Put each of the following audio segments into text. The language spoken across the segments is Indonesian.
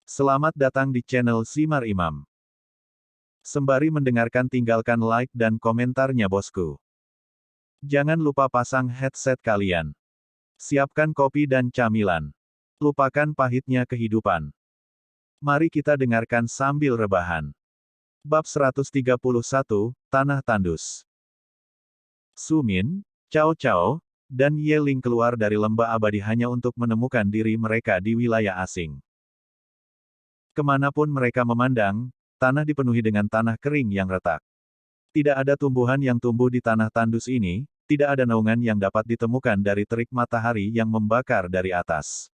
Selamat datang di channel Simar Imam. Sembari mendengarkan tinggalkan like dan komentarnya bosku. Jangan lupa pasang headset kalian. Siapkan kopi dan camilan. Lupakan pahitnya kehidupan. Mari kita dengarkan sambil rebahan. Bab 131, Tanah Tandus. Su Min, Cao Cao, dan Ye Ling keluar dari lembah abadi hanya untuk menemukan diri mereka di wilayah asing. Kemanapun mereka memandang, tanah dipenuhi dengan tanah kering yang retak. Tidak ada tumbuhan yang tumbuh di tanah tandus ini, tidak ada naungan yang dapat ditemukan dari terik matahari yang membakar dari atas.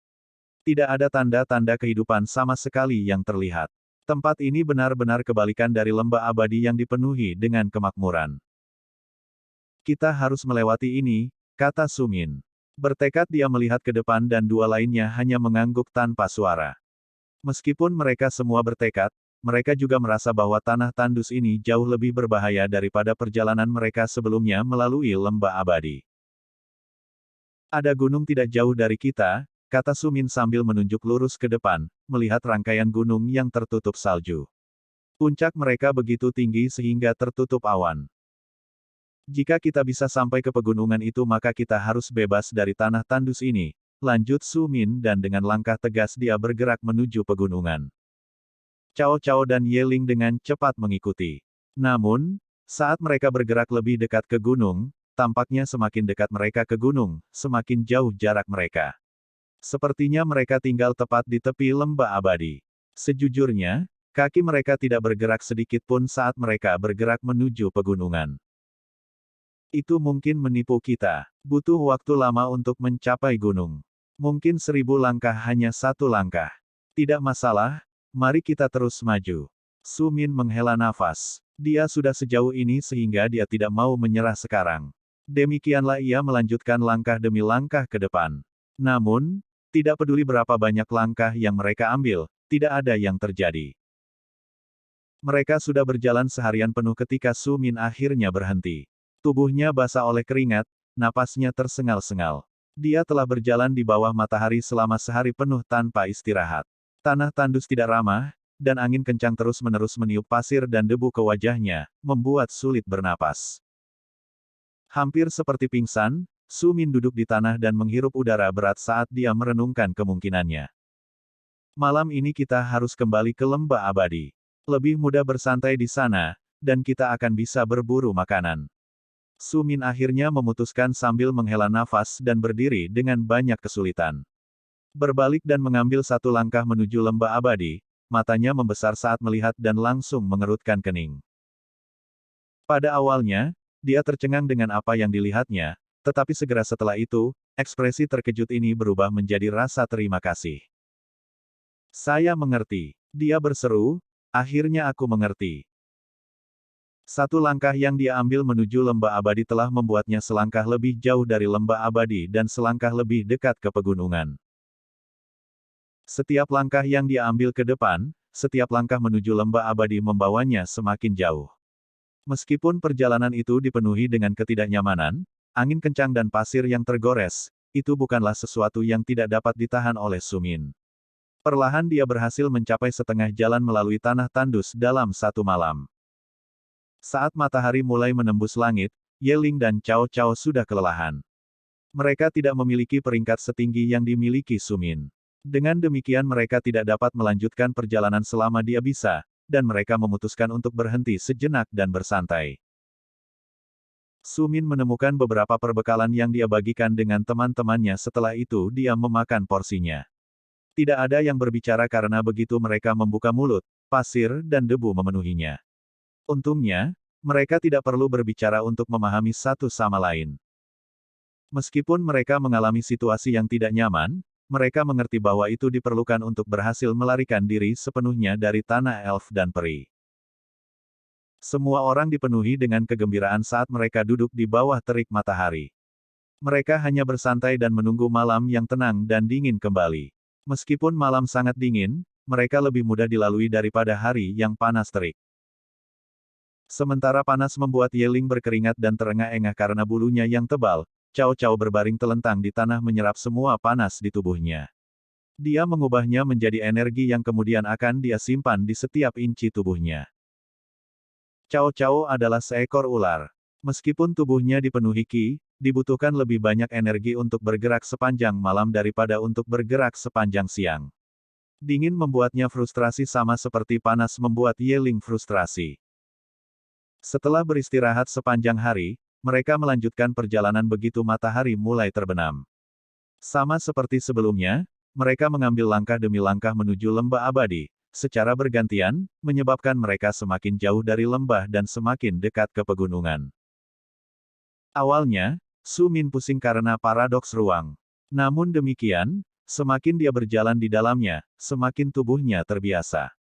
Tidak ada tanda-tanda kehidupan sama sekali yang terlihat. Tempat ini benar-benar kebalikan dari lembah abadi yang dipenuhi dengan kemakmuran. Kita harus melewati ini, kata Su Min. Bertekad dia melihat ke depan dan dua lainnya hanya mengangguk tanpa suara. Meskipun mereka semua bertekad, mereka juga merasa bahwa tanah tandus ini jauh lebih berbahaya daripada perjalanan mereka sebelumnya melalui lembah abadi. Ada gunung tidak jauh dari kita, kata Su Min sambil menunjuk lurus ke depan, melihat rangkaian gunung yang tertutup salju. Puncak mereka begitu tinggi sehingga tertutup awan. Jika kita bisa sampai ke pegunungan itu maka kita harus bebas dari tanah tandus ini, lanjut Su Min dan dengan langkah tegas dia bergerak menuju pegunungan. Cao Cao dan Ye Ling dengan cepat mengikuti. Namun, saat mereka bergerak lebih dekat ke gunung, tampaknya semakin dekat mereka ke gunung, semakin jauh jarak mereka. Sepertinya mereka tinggal tepat di tepi lembah abadi. Sejujurnya, kaki mereka tidak bergerak sedikit pun saat mereka bergerak menuju pegunungan. Itu mungkin menipu kita. Butuh waktu lama untuk mencapai gunung. Mungkin 1000 langkah hanya 1 langkah. Tidak masalah, mari kita terus maju. Su Min menghela nafas. Dia sudah sejauh ini sehingga dia tidak mau menyerah sekarang. Demikianlah ia melanjutkan langkah demi langkah ke depan. Namun, tidak peduli berapa banyak langkah yang mereka ambil, tidak ada yang terjadi. Mereka sudah berjalan seharian penuh ketika Su Min akhirnya berhenti. Tubuhnya basah oleh keringat, napasnya tersengal-sengal. Dia telah berjalan di bawah matahari selama sehari penuh tanpa istirahat. Tanah tandus tidak ramah, dan angin kencang terus-menerus meniup pasir dan debu ke wajahnya, membuat sulit bernapas. Hampir seperti pingsan, Su Min duduk di tanah dan menghirup udara berat saat dia merenungkan kemungkinannya. Malam ini kita harus kembali ke lembah abadi. Lebih mudah bersantai di sana, dan kita akan bisa berburu makanan. Su Min akhirnya memutuskan sambil menghela nafas dan berdiri dengan banyak kesulitan. Berbalik dan mengambil satu langkah menuju lembah abadi, matanya membesar saat melihat dan langsung mengerutkan kening. Pada awalnya, dia tercengang dengan apa yang dilihatnya, tetapi segera setelah itu, ekspresi terkejut ini berubah menjadi rasa terima kasih. Saya mengerti, dia berseru, akhirnya aku mengerti. Satu langkah yang dia ambil menuju lembah abadi telah membuatnya selangkah lebih jauh dari lembah abadi dan selangkah lebih dekat ke pegunungan. Setiap langkah yang dia ambil ke depan, setiap langkah menuju lembah abadi membawanya semakin jauh. Meskipun perjalanan itu dipenuhi dengan ketidaknyamanan, angin kencang dan pasir yang tergores, itu bukanlah sesuatu yang tidak dapat ditahan oleh Su Min. Perlahan dia berhasil mencapai setengah jalan melalui tanah tandus dalam satu malam. Saat matahari mulai menembus langit, Ye Ling dan Cao Cao sudah kelelahan. Mereka tidak memiliki peringkat setinggi yang dimiliki Su Min. Dengan demikian mereka tidak dapat melanjutkan perjalanan selama dia bisa, dan mereka memutuskan untuk berhenti sejenak dan bersantai. Su Min menemukan beberapa perbekalan yang dia bagikan dengan teman-temannya setelah itu dia memakan porsinya. Tidak ada yang berbicara karena begitu mereka membuka mulut, pasir dan debu memenuhinya. Untungnya, mereka tidak perlu berbicara untuk memahami satu sama lain. Meskipun mereka mengalami situasi yang tidak nyaman, mereka mengerti bahwa itu diperlukan untuk berhasil melarikan diri sepenuhnya dari tanah elf dan peri. Semua orang dipenuhi dengan kegembiraan saat mereka duduk di bawah terik matahari. Mereka hanya bersantai dan menunggu malam yang tenang dan dingin kembali. Meskipun malam sangat dingin, mereka lebih mudah dilalui daripada hari yang panas terik. Sementara panas membuat Ye Ling berkeringat dan terengah-engah karena bulunya yang tebal, Cao Cao berbaring telentang di tanah menyerap semua panas di tubuhnya. Dia mengubahnya menjadi energi yang kemudian akan dia simpan di setiap inci tubuhnya. Cao Cao adalah seekor ular. Meskipun tubuhnya dipenuhi qi, dibutuhkan lebih banyak energi untuk bergerak sepanjang malam daripada untuk bergerak sepanjang siang. Dingin membuatnya frustrasi sama seperti panas membuat Yeling frustrasi. Setelah beristirahat sepanjang hari, mereka melanjutkan perjalanan begitu matahari mulai terbenam. Sama seperti sebelumnya, mereka mengambil langkah demi langkah menuju lembah abadi, secara bergantian, menyebabkan mereka semakin jauh dari lembah dan semakin dekat ke pegunungan. Awalnya, Su Min pusing karena paradoks ruang. Namun demikian, semakin dia berjalan di dalamnya, semakin tubuhnya terbiasa.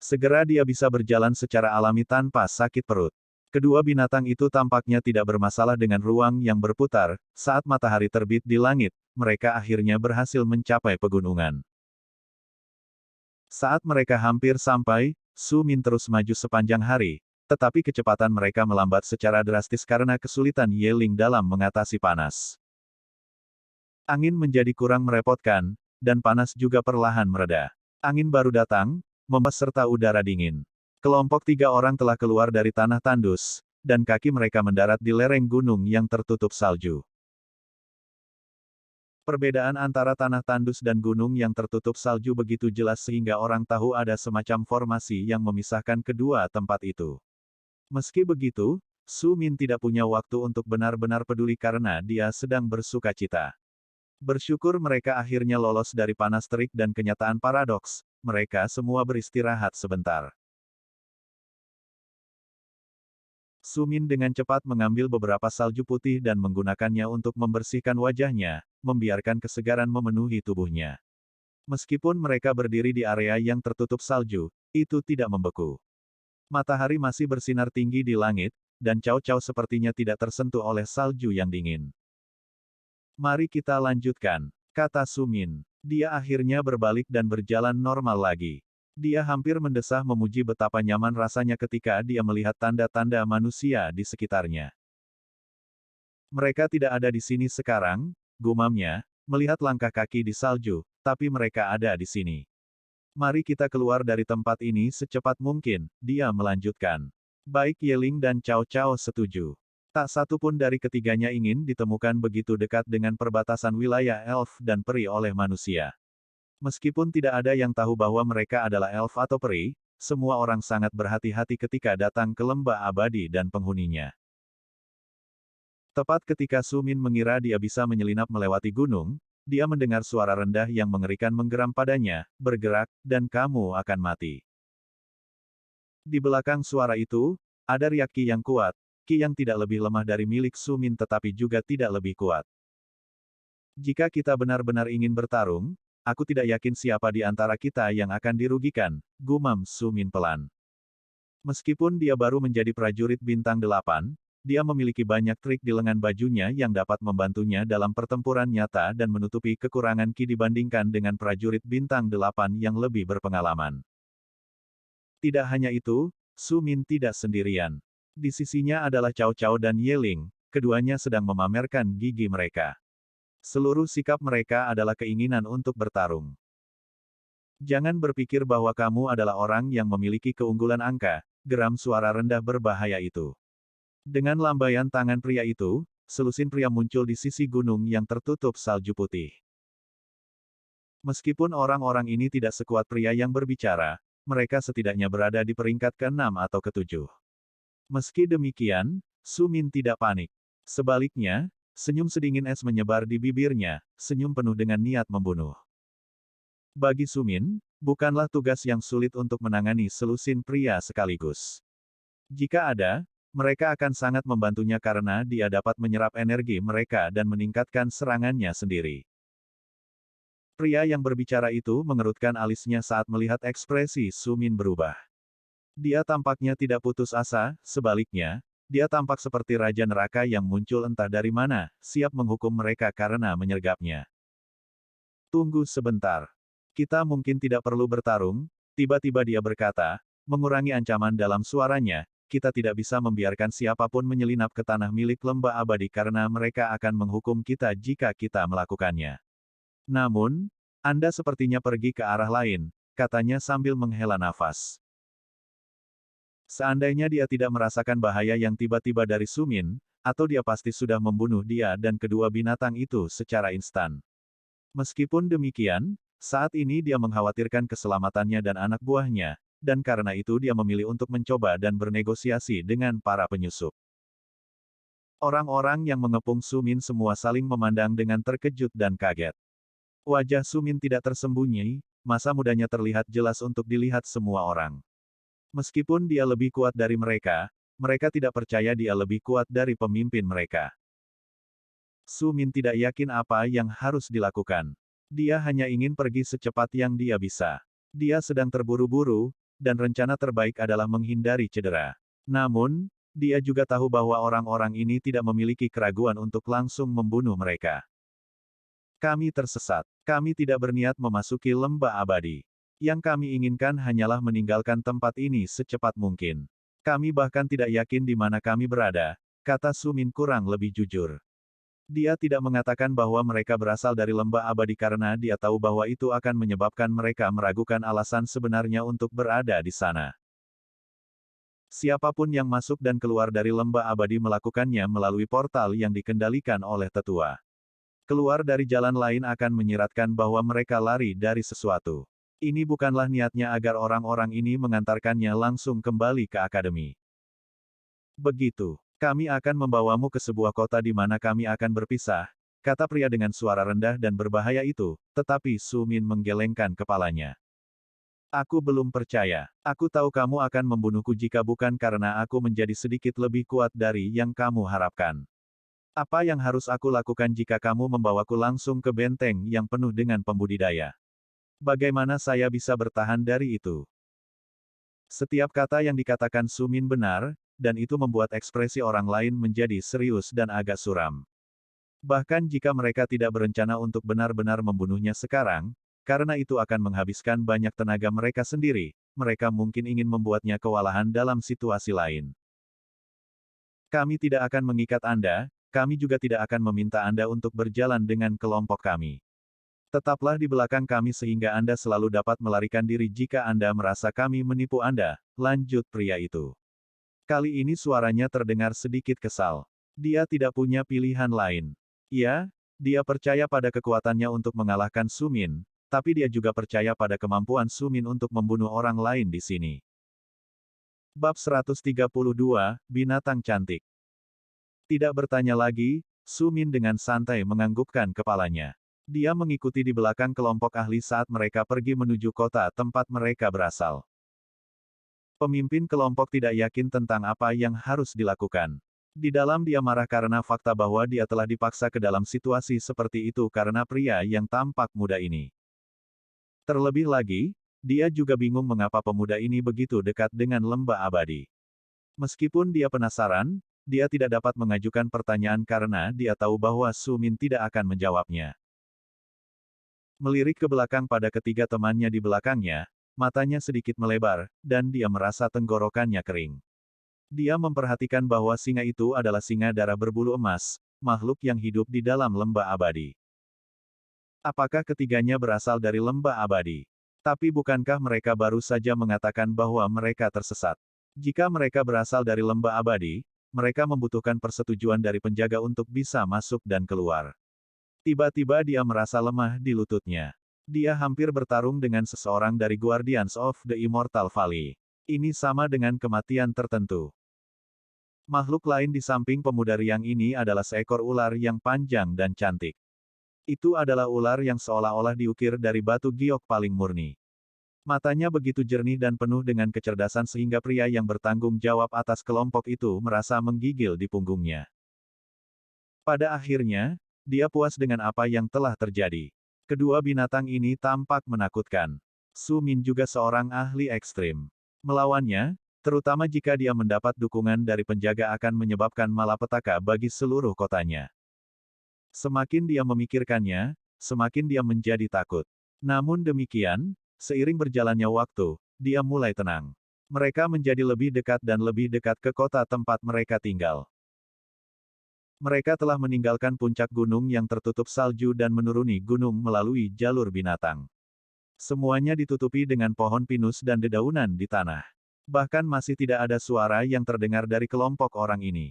Segera dia bisa berjalan secara alami tanpa sakit perut. Kedua binatang itu tampaknya tidak bermasalah dengan ruang yang berputar. Saat matahari terbit di langit, mereka akhirnya berhasil mencapai pegunungan. Saat mereka hampir sampai, Su Min terus maju sepanjang hari, tetapi kecepatan mereka melambat secara drastis karena kesulitan Yeling dalam mengatasi panas. Angin menjadi kurang merepotkan, dan panas juga perlahan mereda. Angin baru datang, membuat serta udara dingin. Kelompok 3 orang telah keluar dari tanah tandus, dan kaki mereka mendarat di lereng gunung yang tertutup salju. Perbedaan antara tanah tandus dan gunung yang tertutup salju begitu jelas sehingga orang tahu ada semacam formasi yang memisahkan kedua tempat itu. Meski begitu, Su Min tidak punya waktu untuk benar-benar peduli karena dia sedang bersukacita. Bersyukur mereka akhirnya lolos dari panas terik dan kenyataan paradoks, mereka semua beristirahat sebentar. Su Min dengan cepat mengambil beberapa salju putih dan menggunakannya untuk membersihkan wajahnya, membiarkan kesegaran memenuhi tubuhnya. Meskipun mereka berdiri di area yang tertutup salju, itu tidak membeku. Matahari masih bersinar tinggi di langit, dan Cao Cao sepertinya tidak tersentuh oleh salju yang dingin. Mari kita lanjutkan, kata Su Min. Dia akhirnya berbalik dan berjalan normal lagi. Dia hampir mendesah memuji betapa nyaman rasanya ketika dia melihat tanda-tanda manusia di sekitarnya. Mereka tidak ada di sini sekarang, gumamnya, melihat langkah kaki di salju, tapi mereka ada di sini. Mari kita keluar dari tempat ini secepat mungkin, dia melanjutkan. Baik Yeling dan Cao Cao setuju. Tak satu pun dari ketiganya ingin ditemukan begitu dekat dengan perbatasan wilayah elf dan peri oleh manusia. Meskipun tidak ada yang tahu bahwa mereka adalah elf atau peri, semua orang sangat berhati-hati ketika datang ke lembah abadi dan penghuninya. Tepat ketika Su Min mengira dia bisa menyelinap melewati gunung, dia mendengar suara rendah yang mengerikan menggeram padanya, bergerak, dan kamu akan mati. Di belakang suara itu, ada riak Qi yang kuat, Qi yang tidak lebih lemah dari milik Su Min tetapi juga tidak lebih kuat. Jika kita benar-benar ingin bertarung, aku tidak yakin siapa di antara kita yang akan dirugikan, gumam Su Min pelan. Meskipun dia baru menjadi prajurit bintang 8, dia memiliki banyak trik di lengan bajunya yang dapat membantunya dalam pertempuran nyata dan menutupi kekurangan Qi dibandingkan dengan prajurit bintang 8 yang lebih berpengalaman. Tidak hanya itu, Su Min tidak sendirian. Di sisinya adalah Cao Cao dan Yeling, keduanya sedang memamerkan gigi mereka. Seluruh sikap mereka adalah keinginan untuk bertarung. Jangan berpikir bahwa kamu adalah orang yang memiliki keunggulan angka, geram suara rendah berbahaya itu. Dengan lambaian tangan pria itu, selusin pria muncul di sisi gunung yang tertutup salju putih. Meskipun orang-orang ini tidak sekuat pria yang berbicara, mereka setidaknya berada di peringkat ke-6 atau ke-7. Meski demikian, Su Min tidak panik. Sebaliknya, senyum sedingin es menyebar di bibirnya, senyum penuh dengan niat membunuh. Bagi Su Min, bukanlah tugas yang sulit untuk menangani selusin pria sekaligus. Jika ada, mereka akan sangat membantunya karena dia dapat menyerap energi mereka dan meningkatkan serangannya sendiri. Pria yang berbicara itu mengerutkan alisnya saat melihat ekspresi Su Min berubah. Dia tampaknya tidak putus asa, sebaliknya, dia tampak seperti raja neraka yang muncul entah dari mana, siap menghukum mereka karena menyergapnya. Tunggu sebentar. Kita mungkin tidak perlu bertarung, tiba-tiba dia berkata, mengurangi ancaman dalam suaranya, kita tidak bisa membiarkan siapapun menyelinap ke tanah milik lembah abadi karena mereka akan menghukum kita jika kita melakukannya. Namun, Anda sepertinya pergi ke arah lain, katanya sambil menghela nafas. Seandainya dia tidak merasakan bahaya yang tiba-tiba dari Sumin, atau dia pasti sudah membunuh dia dan kedua binatang itu secara instan. Meskipun demikian, saat ini dia mengkhawatirkan keselamatannya dan anak buahnya, dan karena itu dia memilih untuk mencoba dan bernegosiasi dengan para penyusup. Orang-orang yang mengepung Sumin semua saling memandang dengan terkejut dan kaget. Wajah Sumin tidak tersembunyi, masa mudanya terlihat jelas untuk dilihat semua orang. Meskipun dia lebih kuat dari mereka, mereka tidak percaya dia lebih kuat dari pemimpin mereka. Sumin tidak yakin apa yang harus dilakukan. Dia hanya ingin pergi secepat yang dia bisa. Dia sedang terburu-buru, dan rencana terbaik adalah menghindari cedera. Namun, dia juga tahu bahwa orang-orang ini tidak memiliki keraguan untuk langsung membunuh mereka. Kami tersesat. Kami tidak berniat memasuki lembah abadi. Yang kami inginkan hanyalah meninggalkan tempat ini secepat mungkin. Kami bahkan tidak yakin di mana kami berada, kata Sumin kurang lebih jujur. Dia tidak mengatakan bahwa mereka berasal dari lembah abadi karena dia tahu bahwa itu akan menyebabkan mereka meragukan alasan sebenarnya untuk berada di sana. Siapapun yang masuk dan keluar dari lembah abadi melakukannya melalui portal yang dikendalikan oleh tetua. Keluar dari jalan lain akan menyiratkan bahwa mereka lari dari sesuatu. Ini bukanlah niatnya agar orang-orang ini mengantarkannya langsung kembali ke akademi. Begitu. Kami akan membawamu ke sebuah kota di mana kami akan berpisah, kata pria dengan suara rendah dan berbahaya itu, tetapi Sumin menggelengkan kepalanya. Aku belum percaya. Aku tahu kamu akan membunuhku jika bukan karena aku menjadi sedikit lebih kuat dari yang kamu harapkan. Apa yang harus aku lakukan jika kamu membawaku langsung ke benteng yang penuh dengan pembudidaya? Bagaimana saya bisa bertahan dari itu? Setiap kata yang dikatakan Sumin benar, dan itu membuat ekspresi orang lain menjadi serius dan agak suram. Bahkan jika mereka tidak berencana untuk benar-benar membunuhnya sekarang, karena itu akan menghabiskan banyak tenaga mereka sendiri, mereka mungkin ingin membuatnya kewalahan dalam situasi lain. Kami tidak akan mengikat Anda, kami juga tidak akan meminta Anda untuk berjalan dengan kelompok kami. Tetaplah di belakang kami sehingga Anda selalu dapat melarikan diri jika Anda merasa kami menipu Anda, lanjut pria itu. Kali ini suaranya terdengar sedikit kesal. Dia tidak punya pilihan lain. Ya, dia percaya pada kekuatannya untuk mengalahkan Sumin, tapi dia juga percaya pada kemampuan Sumin untuk membunuh orang lain di sini. Bab 132, Binatang Cantik. Tidak bertanya lagi, Sumin dengan santai menganggukkan kepalanya. Dia mengikuti di belakang kelompok ahli saat mereka pergi menuju kota tempat mereka berasal. Pemimpin kelompok tidak yakin tentang apa yang harus dilakukan. Di dalam dia marah karena fakta bahwa dia telah dipaksa ke dalam situasi seperti itu karena pria yang tampak muda ini. Terlebih lagi, dia juga bingung mengapa pemuda ini begitu dekat dengan lembah abadi. Meskipun dia penasaran, dia tidak dapat mengajukan pertanyaan karena dia tahu bahwa Sumin tidak akan menjawabnya. Melirik ke belakang pada ketiga temannya di belakangnya, matanya sedikit melebar, dan dia merasa tenggorokannya kering. Dia memperhatikan bahwa singa itu adalah singa darah berbulu emas, makhluk yang hidup di dalam lembah abadi. Apakah ketiganya berasal dari lembah abadi? Tapi bukankah mereka baru saja mengatakan bahwa mereka tersesat? Jika mereka berasal dari lembah abadi, mereka membutuhkan persetujuan dari penjaga untuk bisa masuk dan keluar. Tiba-tiba dia merasa lemah di lututnya. Dia hampir bertarung dengan seseorang dari Guardians of the Immortal Valley. Ini sama dengan kematian tertentu. Makhluk lain di samping pemuda riang ini adalah seekor ular yang panjang dan cantik. Itu adalah ular yang seolah-olah diukir dari batu giok paling murni. Matanya begitu jernih dan penuh dengan kecerdasan sehingga pria yang bertanggung jawab atas kelompok itu merasa menggigil di punggungnya. Pada akhirnya, dia puas dengan apa yang telah terjadi. Kedua binatang ini tampak menakutkan. Sumin juga seorang ahli ekstrim. Melawannya, terutama jika dia mendapat dukungan dari penjaga akan menyebabkan malapetaka bagi seluruh kotanya. Semakin dia memikirkannya, semakin dia menjadi takut. Namun demikian, seiring berjalannya waktu, dia mulai tenang. Mereka menjadi lebih dekat dan lebih dekat ke kota tempat mereka tinggal. Mereka telah meninggalkan puncak gunung yang tertutup salju dan menuruni gunung melalui jalur binatang. Semuanya ditutupi dengan pohon pinus dan dedaunan di tanah. Bahkan masih tidak ada suara yang terdengar dari kelompok orang ini.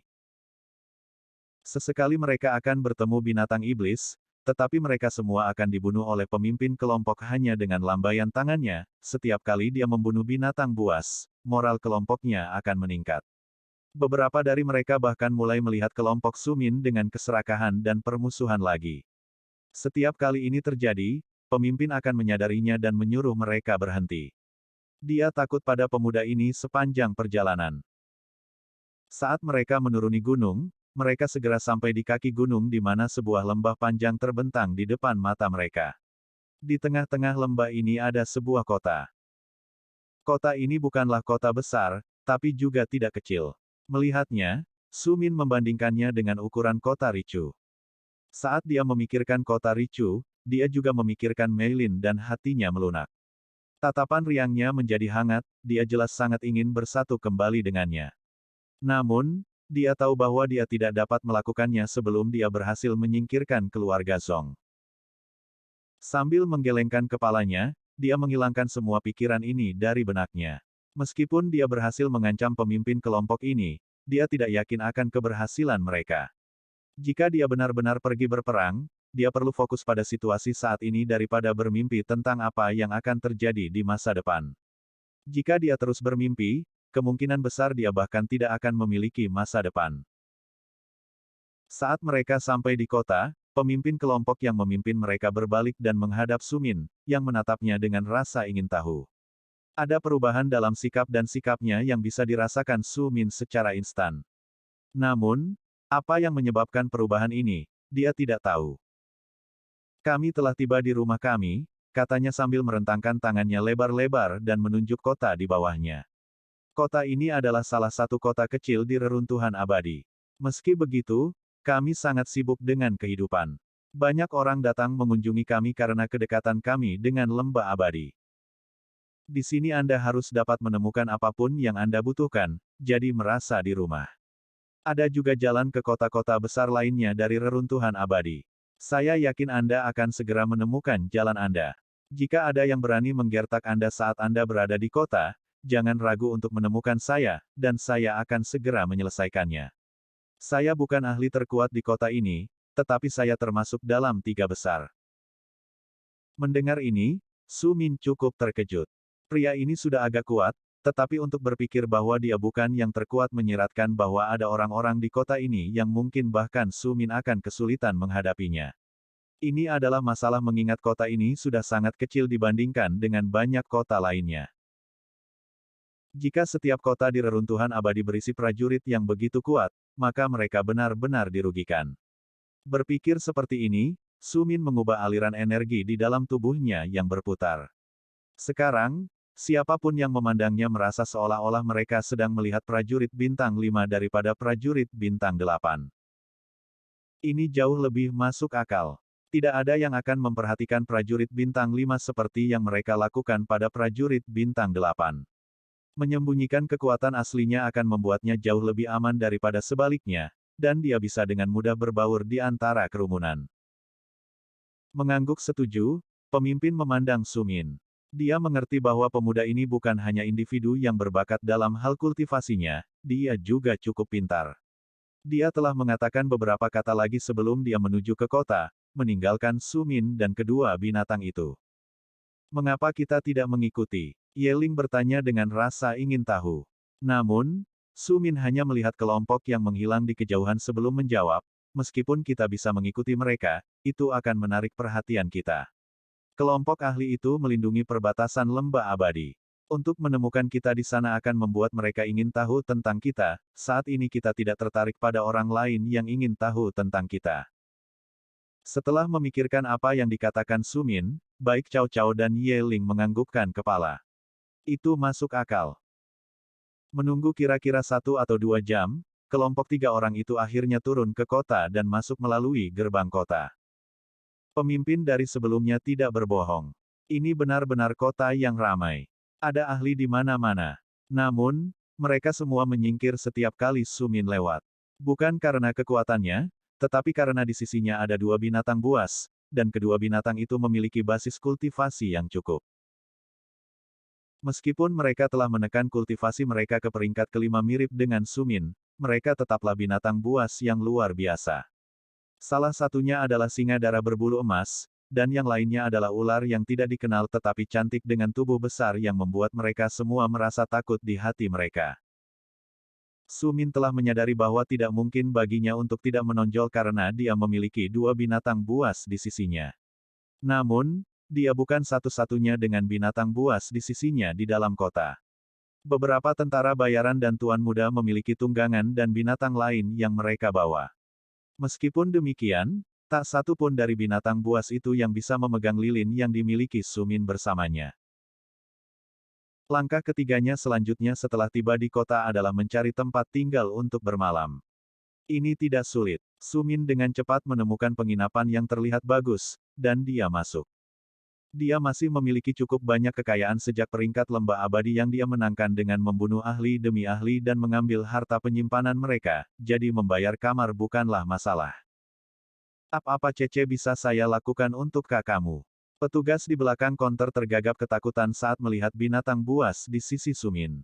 Sesekali mereka akan bertemu binatang iblis, tetapi mereka semua akan dibunuh oleh pemimpin kelompok hanya dengan lambaian tangannya. Setiap kali dia membunuh binatang buas, moral kelompoknya akan meningkat. Beberapa dari mereka bahkan mulai melihat kelompok Sumin dengan keserakahan dan permusuhan lagi. Setiap kali ini terjadi, pemimpin akan menyadarinya dan menyuruh mereka berhenti. Dia takut pada pemuda ini sepanjang perjalanan. Saat mereka menuruni gunung, mereka segera sampai di kaki gunung di mana sebuah lembah panjang terbentang di depan mata mereka. Di tengah-tengah lembah ini ada sebuah kota. Kota ini bukanlah kota besar, tapi juga tidak kecil. Melihatnya, Sumin membandingkannya dengan ukuran kota Ricu. Saat dia memikirkan kota Ricu, dia juga memikirkan Meilin dan hatinya melunak. Tatapan riangnya menjadi hangat, dia jelas sangat ingin bersatu kembali dengannya. Namun, dia tahu bahwa dia tidak dapat melakukannya sebelum dia berhasil menyingkirkan keluarga Zong. Sambil menggelengkan kepalanya, dia menghilangkan semua pikiran ini dari benaknya. Meskipun dia berhasil mengancam pemimpin kelompok ini, dia tidak yakin akan keberhasilan mereka. Jika dia benar-benar pergi berperang, dia perlu fokus pada situasi saat ini daripada bermimpi tentang apa yang akan terjadi di masa depan. Jika dia terus bermimpi, kemungkinan besar dia bahkan tidak akan memiliki masa depan. Saat mereka sampai di kota, pemimpin kelompok yang memimpin mereka berbalik dan menghadap Sumin, yang menatapnya dengan rasa ingin tahu. Ada perubahan dalam sikap dan sikapnya yang bisa dirasakan Sumin secara instan. Namun, apa yang menyebabkan perubahan ini, dia tidak tahu. Kami telah tiba di rumah kami, katanya sambil merentangkan tangannya lebar-lebar dan menunjuk kota di bawahnya. Kota ini adalah salah satu kota kecil di reruntuhan abadi. Meski begitu, kami sangat sibuk dengan kehidupan. Banyak orang datang mengunjungi kami karena kedekatan kami dengan lembah abadi. Di sini Anda harus dapat menemukan apapun yang Anda butuhkan, jadi merasa di rumah. Ada juga jalan ke kota-kota besar lainnya dari reruntuhan abadi. Saya yakin Anda akan segera menemukan jalan Anda. Jika ada yang berani menggertak Anda saat Anda berada di kota, jangan ragu untuk menemukan saya, dan saya akan segera menyelesaikannya. Saya bukan ahli terkuat di kota ini, tetapi saya termasuk dalam 3 besar. Mendengar ini, Sumin cukup terkejut. Pria ini sudah agak kuat, tetapi untuk berpikir bahwa dia bukan yang terkuat menyiratkan bahwa ada orang-orang di kota ini yang mungkin bahkan Sumin akan kesulitan menghadapinya. Ini adalah masalah mengingat kota ini sudah sangat kecil dibandingkan dengan banyak kota lainnya. Jika setiap kota di reruntuhan abadi berisi prajurit yang begitu kuat, maka mereka benar-benar dirugikan. Berpikir seperti ini, Sumin mengubah aliran energi di dalam tubuhnya yang berputar. Sekarang, siapapun yang memandangnya merasa seolah-olah mereka sedang melihat prajurit bintang 5 daripada prajurit bintang 8. Ini jauh lebih masuk akal. Tidak ada yang akan memperhatikan prajurit bintang 5 seperti yang mereka lakukan pada prajurit bintang 8. Menyembunyikan kekuatan aslinya akan membuatnya jauh lebih aman daripada sebaliknya, dan dia bisa dengan mudah berbaur di antara kerumunan. Mengangguk setuju, pemimpin memandang Sumin. Dia mengerti bahwa pemuda ini bukan hanya individu yang berbakat dalam hal kultivasinya, dia juga cukup pintar. Dia telah mengatakan beberapa kata lagi sebelum dia menuju ke kota, meninggalkan Sumin dan kedua binatang itu. Mengapa kita tidak mengikuti? Yeling bertanya dengan rasa ingin tahu. Namun, Sumin hanya melihat kelompok yang menghilang di kejauhan sebelum menjawab, meskipun kita bisa mengikuti mereka, itu akan menarik perhatian kita. Kelompok ahli itu melindungi perbatasan lembah abadi. Untuk menemukan kita di sana akan membuat mereka ingin tahu tentang kita, saat ini kita tidak tertarik pada orang lain yang ingin tahu tentang kita. Setelah memikirkan apa yang dikatakan Sumin, baik Cao Cao dan Ye Ling menganggukkan kepala. Itu masuk akal. Menunggu kira-kira 1 atau 2 jam, kelompok 3 orang itu akhirnya turun ke kota dan masuk melalui gerbang kota. Pemimpin dari sebelumnya tidak berbohong. Ini benar-benar kota yang ramai. Ada ahli di mana-mana. Namun, mereka semua menyingkir setiap kali Sumin lewat. Bukan karena kekuatannya, tetapi karena di sisinya ada dua binatang buas, dan kedua binatang itu memiliki basis kultivasi yang cukup. Meskipun mereka telah menekan kultivasi mereka ke peringkat kelima mirip dengan Sumin, mereka tetaplah binatang buas yang luar biasa. Salah satunya adalah singa darah berbulu emas, dan yang lainnya adalah ular yang tidak dikenal tetapi cantik dengan tubuh besar yang membuat mereka semua merasa takut di hati mereka. Sumin telah menyadari bahwa tidak mungkin baginya untuk tidak menonjol karena dia memiliki dua binatang buas di sisinya. Namun, dia bukan satu-satunya dengan binatang buas di sisinya di dalam kota. Beberapa tentara bayaran dan tuan muda memiliki tunggangan dan binatang lain yang mereka bawa. Meskipun demikian, tak satu pun dari binatang buas itu yang bisa memegang lilin yang dimiliki Sumin bersamanya. Langkah ketiganya selanjutnya setelah tiba di kota adalah mencari tempat tinggal untuk bermalam. Ini tidak sulit. Sumin dengan cepat menemukan penginapan yang terlihat bagus, dan dia masuk. Dia masih memiliki cukup banyak kekayaan sejak peringkat lembah abadi yang dia menangkan dengan membunuh ahli demi ahli dan mengambil harta penyimpanan mereka, jadi membayar kamar bukanlah masalah. Apa-apa Cece bisa saya lakukan untuk kakakmu? Petugas di belakang konter tergagap ketakutan saat melihat binatang buas di sisi Sumin.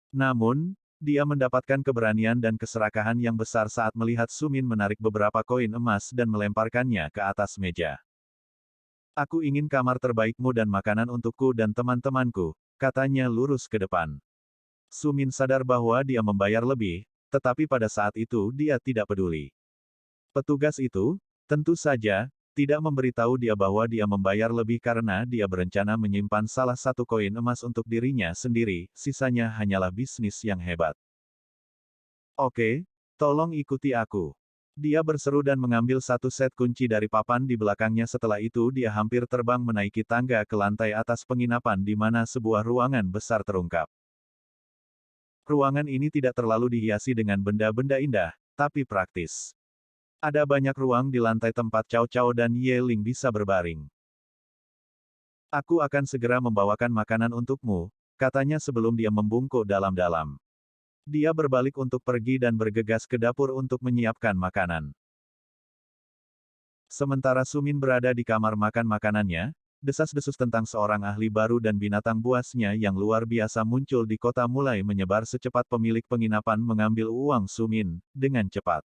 Namun, dia mendapatkan keberanian dan keserakahan yang besar saat melihat Sumin menarik beberapa koin emas dan melemparkannya ke atas meja. Aku ingin kamar terbaikmu dan makanan untukku dan teman-temanku, katanya lurus ke depan. Sumin sadar bahwa dia membayar lebih, tetapi pada saat itu dia tidak peduli. Petugas itu, tentu saja, tidak memberitahu dia bahwa dia membayar lebih karena dia berencana menyimpan salah satu koin emas untuk dirinya sendiri, sisanya hanyalah bisnis yang hebat. Oke, tolong ikuti aku. Dia berseru dan mengambil satu set kunci dari papan di belakangnya. Setelah itu dia hampir terbang menaiki tangga ke lantai atas penginapan di mana sebuah ruangan besar terungkap. Ruangan ini tidak terlalu dihiasi dengan benda-benda indah, tapi praktis. Ada banyak ruang di lantai tempat Cao Cao dan Ye Ling bisa berbaring. Aku akan segera membawakan makanan untukmu, katanya sebelum dia membungkuk dalam-dalam. Dia berbalik untuk pergi dan bergegas ke dapur untuk menyiapkan makanan. Sementara Sumin berada di kamar makan makanannya, desas-desus tentang seorang ahli baru dan binatang buasnya yang luar biasa muncul di kota mulai menyebar secepat pemilik penginapan mengambil uang Sumin, dengan cepat.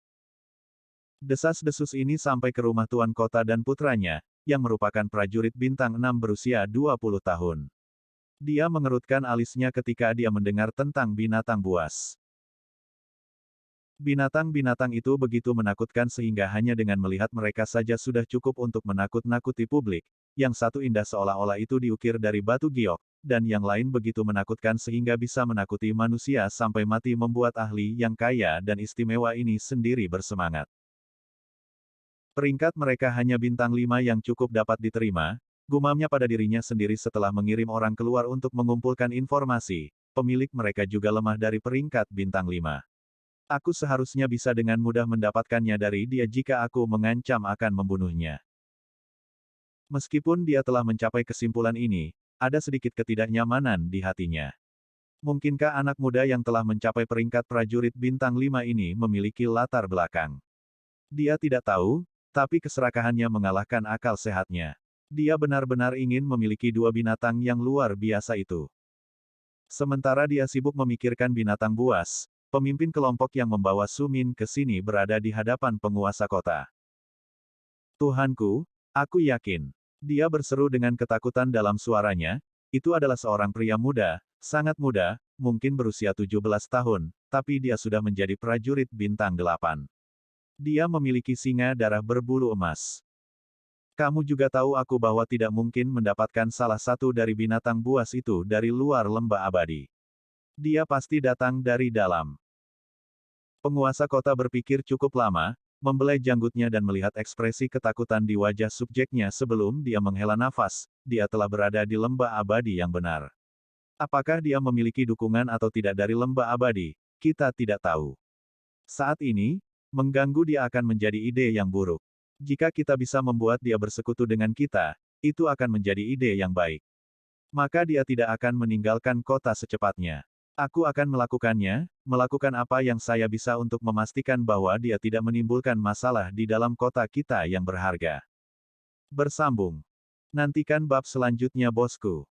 Desas-desus ini sampai ke rumah tuan kota dan putranya, yang merupakan prajurit bintang 6 berusia 20 tahun. Dia mengerutkan alisnya ketika dia mendengar tentang binatang buas. Binatang-binatang itu begitu menakutkan sehingga hanya dengan melihat mereka saja sudah cukup untuk menakut-nakuti publik. Yang satu indah seolah-olah itu diukir dari batu giok, dan yang lain begitu menakutkan sehingga bisa menakuti manusia sampai mati membuat ahli yang kaya dan istimewa ini sendiri bersemangat. Peringkat mereka hanya bintang 5 yang cukup dapat diterima, gumamnya pada dirinya sendiri setelah mengirim orang keluar untuk mengumpulkan informasi, pemilik mereka juga lemah dari peringkat bintang 5. Aku seharusnya bisa dengan mudah mendapatkannya dari dia jika aku mengancam akan membunuhnya. Meskipun dia telah mencapai kesimpulan ini, ada sedikit ketidaknyamanan di hatinya. Mungkinkah anak muda yang telah mencapai peringkat prajurit bintang 5 ini memiliki latar belakang? Dia tidak tahu, tapi keserakahannya mengalahkan akal sehatnya. Dia benar-benar ingin memiliki dua binatang yang luar biasa itu. Sementara dia sibuk memikirkan binatang buas, pemimpin kelompok yang membawa Sumin ke sini berada di hadapan penguasa kota. Tuhanku, aku yakin. Dia berseru dengan ketakutan dalam suaranya, itu adalah seorang pria muda, sangat muda, mungkin berusia 17 tahun, tapi dia sudah menjadi prajurit bintang 8. Dia memiliki singa darah berbulu emas. Kamu juga tahu aku bahwa tidak mungkin mendapatkan salah satu dari binatang buas itu dari luar lembah abadi. Dia pasti datang dari dalam. Penguasa kota berpikir cukup lama, membelai janggutnya dan melihat ekspresi ketakutan di wajah subjeknya sebelum dia menghela nafas, dia telah berada di lembah abadi yang benar. Apakah dia memiliki dukungan atau tidak dari lembah abadi, kita tidak tahu. Saat ini, mengganggu dia akan menjadi ide yang buruk. Jika kita bisa membuat dia bersekutu dengan kita, itu akan menjadi ide yang baik. Maka dia tidak akan meninggalkan kota secepatnya. Aku akan melakukan apa yang saya bisa untuk memastikan bahwa dia tidak menimbulkan masalah di dalam kota kita yang berharga. Bersambung. Nantikan bab selanjutnya bosku.